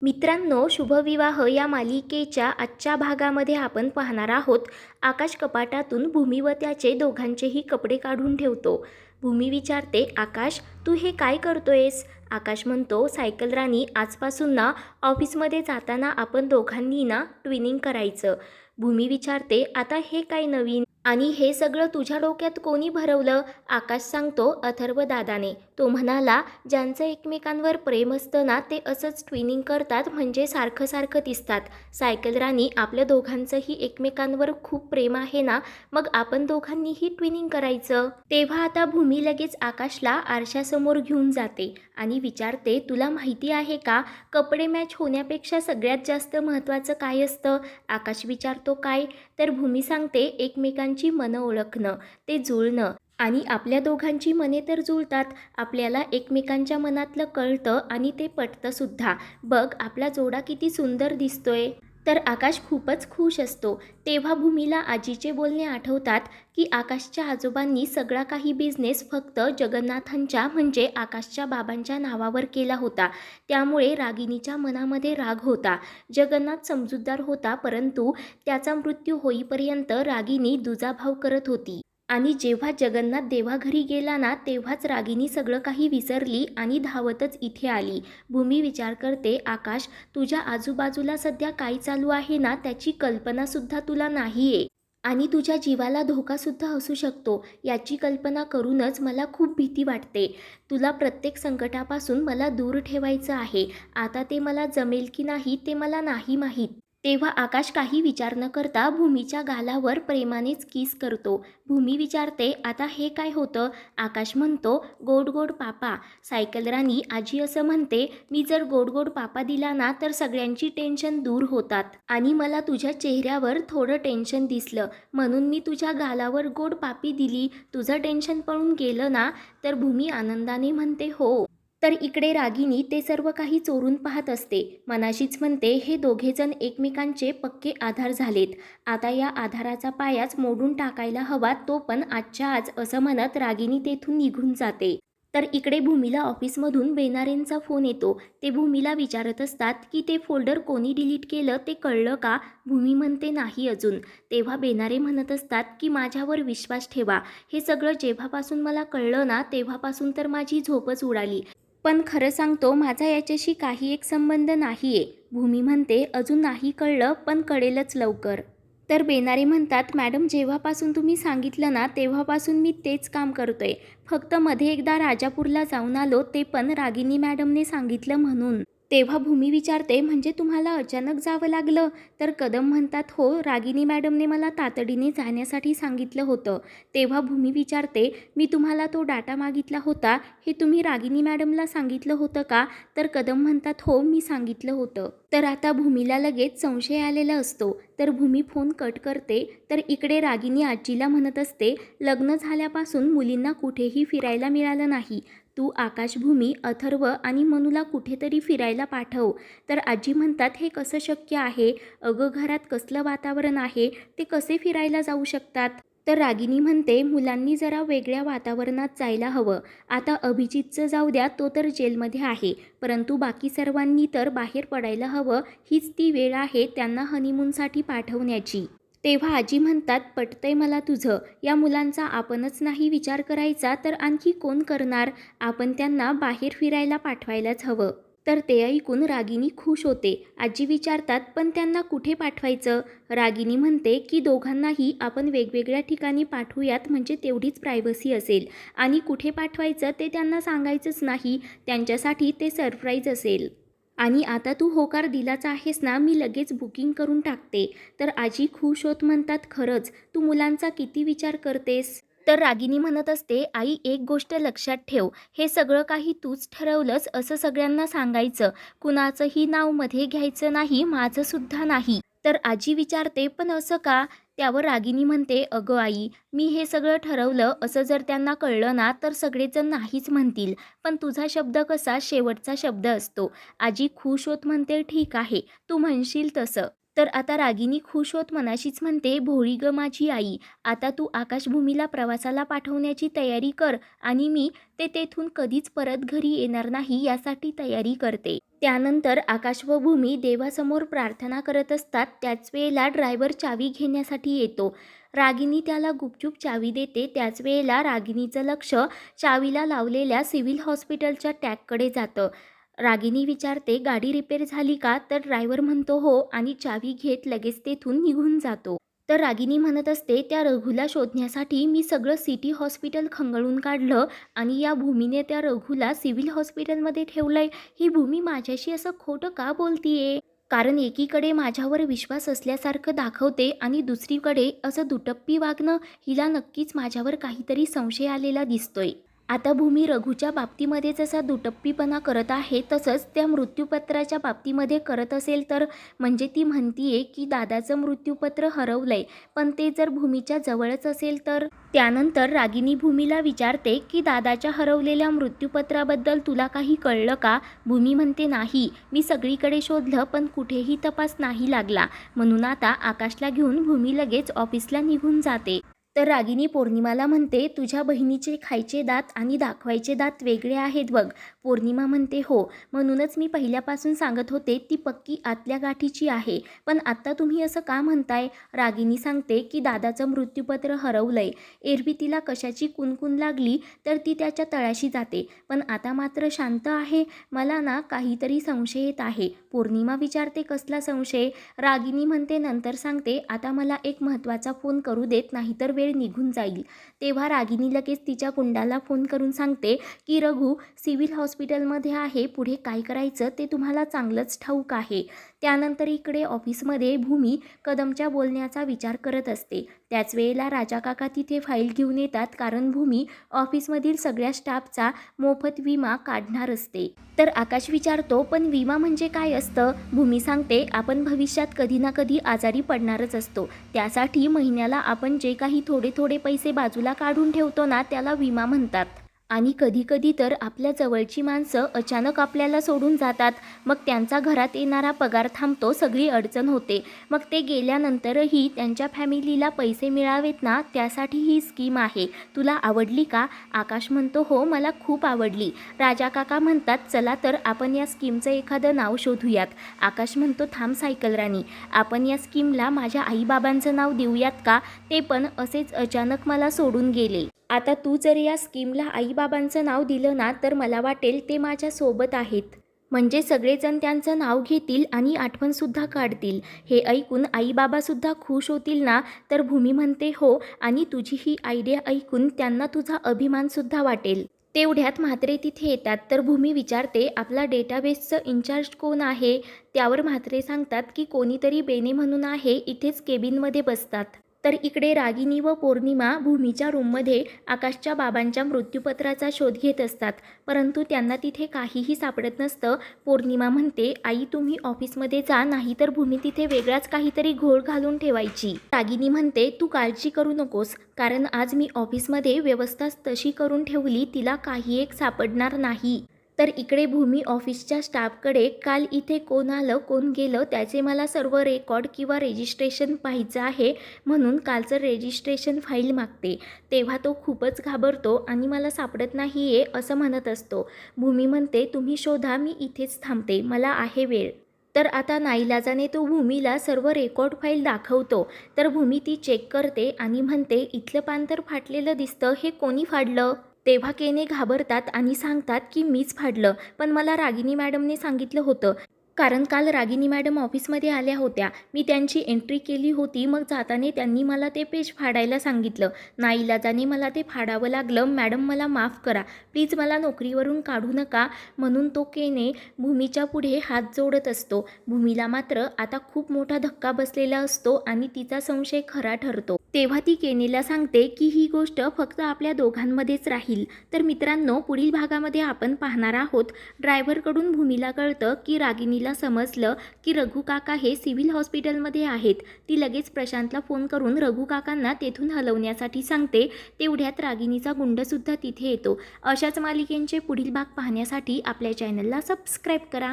मित्रांनो, शुभविवाह या मालिकेच्या आजच्या भागामध्ये आपण पाहणार आहोत. आकाश कपाटातून भूमी व त्याचे दोघांचेही कपडे काढून ठेवतो. भूमी विचारते, आकाश तू हे काय करतोयस? आकाश म्हणतो, सायकल राणी, आजपासून ना ऑफिसमध्ये जाताना आपण दोघांनी ना ट्विनिंग करायचं. भूमी विचारते, आता हे काय नवीन आणि हे सगळं तुझ्या डोक्यात कोणी भरवलं? आकाश सांगतो, अथर्व दादाने. तो म्हणाला, ज्यांचं एकमेकांवर प्रेम असतं ना ते असंच ट्विनिंग करतात, म्हणजे सारखं सारखं दिसतात. सायकल राणी, आपल्या दोघांचंही एकमेकांवर खूप प्रेम आहे ना, मग आपण दोघांनीही ट्विनिंग करायचं. तेव्हा आता भूमी लगेच आकाशला आरशासमोर घेऊन जाते आणि विचारते, तुला माहिती आहे का, कपडे मॅच होण्यापेक्षा सगळ्यात जास्त महत्त्वाचं काय असतं? आकाश विचारतो, काय? तर भूमी सांगते, एकमेकांची मनं ओळखणं, ते जुळणं. आणि आपल्या दोघांची मने तर जुळतात. आपल्याला एकमेकांच्या मनातलं कळतं आणि ते पटतं सुद्धा. बघ आपला जोडा किती सुंदर दिसतोय. तर आकाश खूपच खुश असतो. तेव्हा भूमीला आजीचे बोलणे आठवतात की आकाशच्या आजोबांनी सगळा काही बिझनेस फक्त जगन्नाथांच्या म्हणजे आकाशच्या बाबांच्या नावावर केला होता. त्यामुळे रागिनीच्या मनामध्ये राग होता. जगन्नाथ समजूतदार होता, परंतु त्याचा मृत्यू होईपर्यंत रागिनी दुजाभाव करत होती. आणि जेव्हा जगन्नाथ देवाघरी गेला ना, तेव्हाच रागिनी सगळं काही विसरली आणि धावतच इथे आली. भूमी विचार करते, आकाश तुझ्या आजूबाजूला सध्या काय चालू आहे ना, त्याची कल्पनासुद्धा तुला नाही आहे. आणि तुझ्या जीवाला धोकासुद्धा असू शकतो, याची कल्पना करूनच मला खूप भीती वाटते. तुला प्रत्येक संकटापासून मला दूर ठेवायचं आहे. आता ते मला जमेल की नाही ते मला नाही माहीत. तेव्हा आकाश काही विचार न करता भूमीच्या गालावर प्रेमानेच किस करतो. भूमी विचारते, आता हे काय होतं? आकाश म्हणतो, गोड गोड पापा. सायकल राणी, आजी असं म्हणते, मी जर गोड गोड पापा दिला ना तर सगळ्यांची टेन्शन दूर होतात. आणि मला तुझ्या चेहऱ्यावर थोडं टेन्शन दिसलं, म्हणून मी तुझ्या गालावर गोड पापी दिली. तुझं टेन्शन पळून गेलं ना? तर भूमी आनंदाने म्हणते, हो. तर इकडे रागिनी ते सर्व काही चोरून पाहत असते. मनाशीच म्हणते, हे दोघेजण एकमेकांचे पक्के आधार झालेत. आता या आधाराचा पायाच मोडून टाकायला हवा, तो पण आजच्या आज, असं म्हणत रागिनी तेथून निघून जाते. तर इकडे भूमीला ऑफिसमधून बेनारेंचा फोन येतो. ते भूमीला विचारत असतात की ते फोल्डर कोणी डिलीट केलं ते कळलं का? भूमी म्हणते, नाही अजून. तेव्हा बेनारे म्हणत असतात की माझ्यावर विश्वास ठेवा. हे सगळं जेव्हापासून मला कळलं ना, तेव्हापासून तर माझी झोपच उडाली. पण खरं सांगतो, माझा याच्याशी काही एक संबंध नाही आहे. भूमी म्हणते, अजून नाही कळलं, पण कळेलच लवकर. तर बेनारे म्हणतात, मॅडम जेव्हापासून तुम्ही सांगितलं ना तेव्हापासून मी तेच काम करतोय. फक्त मध्ये एकदा राजापूरला जाऊन आलो, ते पण रागिनी मॅडमने सांगितलं म्हणून. तेव्हा भूमी विचारते, म्हणजे तुम्हाला अचानक जावं लागलं? तर कदम म्हणतात, हो, रागिनी मॅडमने मला तातडीने जाण्यासाठी सांगितलं होतं. तेव्हा भूमी विचारते, मी तुम्हाला तो डाटा मागितला होता, हे तुम्ही रागिनी मॅडमला सांगितलं होतं का? तर कदम म्हणतात, हो, मी सांगितलं होतं. तर आता भूमीला लगेच संशय आलेला असतो. तर भूमी फोन कट करते. तर इकडे रागिनी आजीला म्हणत असते, लग्न झाल्यापासून मुलींना कुठेही फिरायला मिळालं नाही. तू आकाश, भूमी, अथर्व आणि मनूला कुठेतरी फिरायला पाठव. तर आजी म्हणतात, हे कसं शक्य आहे? अगं घरात कसलं वातावरण आहे, ते कसे फिरायला जाऊ शकतात? तर रागिनी म्हणते, मुलांनी जरा वेगळ्या वातावरणात जायला हवं. आता अभिजितचं जाऊ द्या, तो तर जेलमध्ये आहे, परंतु बाकी सर्वांनी तर बाहेर पडायला हवं. हीच ती वेळ आहे त्यांना हनीमूनसाठी पाठवण्याची. तेव्हा आजी म्हणतात, पटतंय मला तुझं. या मुलांचा आपणच नाही विचार करायचा तर आणखी कोण करणार? आपण त्यांना बाहेर फिरायला पाठवायलाच हवं. तर ते ऐकून रागिनी खुश होते. आजी विचारतात, पण त्यांना कुठे पाठवायचं? रागिनी म्हणते की दोघांनाही आपण वेगवेगळ्या ठिकाणी पाठवूयात, म्हणजे तेवढीच प्रायव्हसी असेल. आणि कुठे पाठवायचं ते त्यांना सांगायचंच नाही, त्यांच्यासाठी ते सरप्राईज असेल. आणि आता तू होकार दिलाच आहेस ना, मी लगेच बुकिंग करून टाकते. तर आजी खुश होत म्हणतात, खरंच तू मुलांचा किती विचार करतेस. तर रागिनी म्हणत असते, आई एक गोष्ट लक्षात ठेव, हे सगळं काही तूच ठरवलंस असं सगळ्यांना सांगायचं. कुणाचंही नाव मध्ये घ्यायचं नाही, माझं सुद्धा नाही. तर आजी विचारते, पण असं का? त्यावर रागिनी म्हणते, अगं आई, मी हे सगळं ठरवलं असं जर त्यांना कळलं ना तर सगळेजण नाहीच म्हणतील, पण तुझा शब्द कसा शेवटचा शब्द असतो. आजी खुश होत म्हणते, ठीक आहे, तू म्हणशील तसं. तर आता रागिनी खुश होत मनाशीच म्हणते, भोळी ग माझी आई, आता तू आकाशभूमीला प्रवासाला पाठवण्याची तयारी कर आणि मी ते तेथून कधीच परत घरी येणार नाही यासाठी तयारी करते. त्यानंतर आकाश व भूमी देवासमोर प्रार्थना करत असतात. त्याच वेळेला ड्रायव्हर चावी घेण्यासाठी येतो. रागिनी त्याला गुपचूप चावी देते. त्याच वेळेला रागिनीचं लक्ष चावीला लावलेल्या सिव्हिल हॉस्पिटलच्या टॅगकडे जातं. रागिनी विचारते, गाडी रिपेअर झाली का? तर ड्रायव्हर म्हणतो हो आणि चावी घेत लगेच तेथून निघून जातो. तर रागिनी म्हणत असते, त्या रघुला शोधण्यासाठी मी सगळं सिटी हॉस्पिटल खंगळून काढलं आणि या भूमीने त्या रघुला सिव्हिल हॉस्पिटलमध्ये ठेवलंय. ही भूमी माझ्याशी असं खोटं का बोलतीये? कारण एकीकडे माझ्यावर विश्वास असल्यासारखं दाखवते आणि दुसरीकडे असं दुटप्पी वागणं, हिला नक्कीच माझ्यावर काहीतरी संशय आलेला दिसतोय. आता भूमी रघुच्या बाबतीमध्ये जसा दुटप्पीपणा करत आहे तसंच त्या मृत्यूपत्राच्या बाबतीमध्ये करत असेल तर म्हणजे ती म्हणतीये की दादाचं मृत्यूपत्र हरवलंय, पण ते जर भूमीच्या जवळच असेल तर. त्यानंतर रागिनी भूमीला विचारते की दादाच्या हरवलेल्या मृत्यूपत्राबद्दल तुला काही कळलं का? भूमी म्हणते, नाही, मी सगळीकडे शोधलं पण कुठेही तपास नाही लागला. म्हणून आता आकाशला घेऊन भूमी लगेच ऑफिसला निघून जाते. तर रागिनी पौर्णिमाला म्हणते, तुझ्या बहिणीचे खायचे दात आणि दाखवायचे दात वेगळे आहेत बघ. पौर्णिमा म्हणते, हो, म्हणूनच मी पहिल्यापासून सांगत होते ती पक्की आतल्या गाठीची आहे. पण आत्ता तुम्ही असं का म्हणताय? रागिनी सांगते की दादाचं मृत्यूपत्र हरवलंय. एरवी तिला कशाची कुणकुण लागली तर ती त्याच्या तळाशी जाते, पण आता मात्र शांत आहे. मला ना काहीतरी संशय येत आहे. पौर्णिमा विचारते, कसला संशय? रागिनी म्हणते, नंतर सांगते, आता मला एक महत्त्वाचा फोन करू देत, नाहीतर वेळ निघून जाईल. तेव्हा रागिनी लगेच तिच्या कुंडाला फोन करून सांगते की रघु सिव्हिल हॉस्पिटलमध्ये आहे. पुढे काय करायचं ते तुम्हाला चांगलंच ठाऊक आहे. त्यानंतर इकडे ऑफिसमध्ये भूमी कदमच्या बोलण्याचा विचार करत असते. त्याच वेळेला राजा काका तिथे फाईल घेऊन येतात, कारण भूमी ऑफिसमधील सगळ्या स्टाफचा मोफत विमा काढणार असते. तर आकाश विचारतो, पण विमा म्हणजे काय असतं? भूमी सांगते, आपण भविष्यात कधी ना कधी आजारी पडणारच असतो. त्यासाठी महिन्याला आपण जे काही थोडे थोडे पैसे बाजूला काढून ठेवतो ना, त्याला विमा म्हणतात. आणि कधीकधी तर आपल्या जवळची माणसं अचानक आपल्याला सोडून जातात. मग त्यांचा घरात येणारा पगार थांबतो, सगळी अडचण होते. मग ते गेल्यानंतरही त्यांच्या फॅमिलीला पैसे मिळावेत ना, त्यासाठी ही स्कीम आहे. तुला आवडली का? आकाश म्हणतो, हो, मला खूप आवडली. राजा काका म्हणतात, चला तर आपण या स्कीमचं एखादं नाव शोधूयात. आकाश म्हणतो, थांब सायकल राणी, आपण या स्कीमला माझ्या आईबाबांचं नाव देऊयात का? ते पण असेच अचानक मला सोडून गेले. आता तू जर या स्कीमला आईबाबांचं नाव दिलं ना, तर मला वाटेल ते माझ्या सोबत आहेत. म्हणजे सगळेजण त्यांचं नाव घेतील आणि आठवणसुद्धा काढतील. हे ऐकून आईबाबासुद्धा खुश होतील ना? तर भूमी म्हणते, हो, आणि तुझी ही आयडिया ऐकून त्यांना तुझा अभिमानसुद्धा वाटेल. तेवढ्यात म्हात्रे तिथे येतात. तर भूमी विचारते, आपला डेटाबेसचं इन्चार्ज कोण आहे? त्यावर म्हात्रे सांगतात की कोणीतरी बेने म्हणून आहे, इथेच केबिनमध्ये बसतात. तर इकडे रागिनी व पौर्णिमा भूमीच्या रूममध्ये आकाशच्या बाबांच्या मृत्यूपत्राचा शोध घेत असतात, परंतु त्यांना तिथे काहीही सापडत नसतं. पौर्णिमा म्हणते, आई तुम्ही ऑफिसमध्ये जा, नाहीतर भूमी तिथे वेगळाच काहीतरी घोळ घालून ठेवायची. रागिनी म्हणते, तू काळजी करू नकोस, कारण आज मी ऑफिसमध्ये व्यवस्था तशी करून ठेवली, तिला काही एक सापडणार नाही. तर इकडे भूमी ऑफिसच्या स्टाफकडे काल इथे कोण आलं कोण गेलं त्याचे मला सर्व रेकॉर्ड किंवा रेजिस्ट्रेशन पाहायचं आहे, म्हणून कालचं रेजिस्ट्रेशन फाईल मागते. तेव्हा तो खूपच घाबरतो आणि मला सापडत नाही आहे असं म्हणत असतो. भूमी म्हणते, तुम्ही शोधा, मी इथेच थांबते, मला आहे वेळ. तर आता नाईलाजाने तो भूमीला सर्व रेकॉर्ड फाईल दाखवतो. तर भूमी ती चेक करते आणि म्हणते, इथलं पान तर फाटलेलं दिसतं, हे कोणी फाडलं? तेव्हा केने घाबरतात आणि सांगतात की मीच फाडलं, पण मला रागिनी मॅडमने सांगितलं होतं, कारण काल रागिनी मॅडम ऑफिसमध्ये आल्या होत्या. मी त्यांची एंट्री केली होती, मग जाताना त्यांनी मला ते पेज फाडायला सांगितलं. नाईलाजाने मला ते फाडावं लागलं. मॅडम मला माफ करा, प्लीज मला नोकरीवरून काढू नका. म्हणून तो केने भूमीच्या पुढे हात जोडत असतो. भूमीला मात्र आता खूप मोठा धक्का बसलेला असतो आणि तिचा संशय खरा ठरतो. तेव्हा ती केनेला सांगते की ही गोष्ट फक्त आपल्या दोघांमध्येच राहील. तर मित्रांनो, पुढील भागामध्ये आपण पाहणार आहोत, ड्रायव्हरकडून भूमीला कळतं की रागिनीला समजलं की रघु काका हे सिव्हिल हॉस्पिटलमध्ये आहेत. ती लगेच प्रशांतला फोन करून रघु काकांना तेथून हलवण्यासाठी सांगते. तेवढ्यात रागिनीचा गुंडसुद्धा तिथे येतो. अशाच मालिकेंचे पुढील भाग पाहण्यासाठी आपल्या चॅनलला सबस्क्राईब करा.